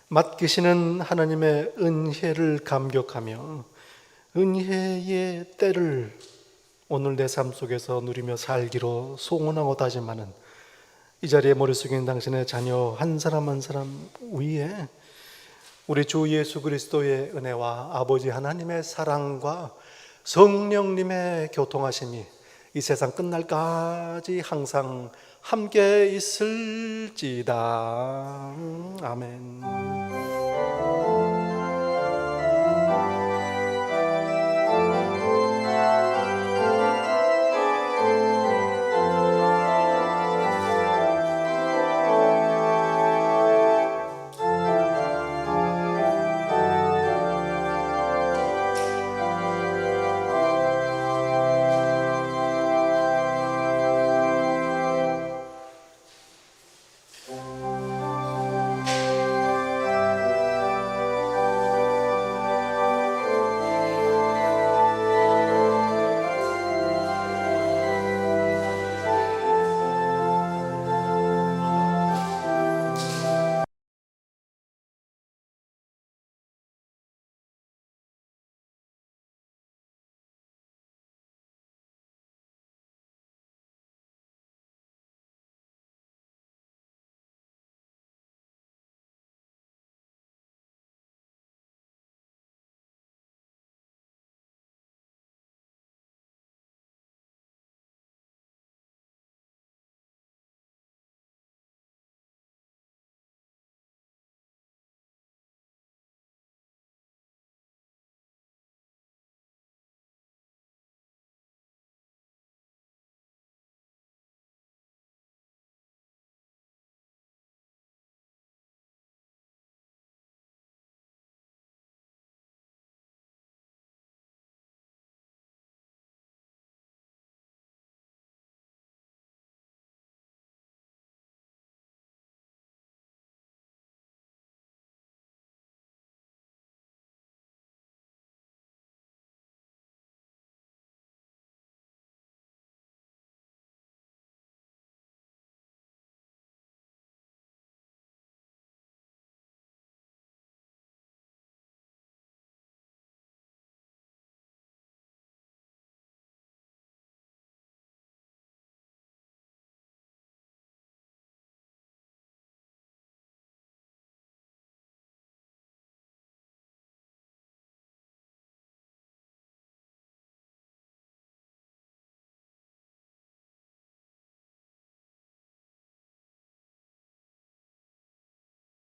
맡기시는 하나님의 은혜를 감격하며 은혜의 때를 오늘 내 삶 속에서 누리며 살기로 소원하고 다짐하는 이 자리에 머리 숙인 당신의 자녀 한 사람 한 사람 위에 우리 주 예수 그리스도의 은혜와 아버지 하나님의 사랑과 성령님의 교통하심이 이 세상 끝날까지 항상 함께 있을지다. 아멘.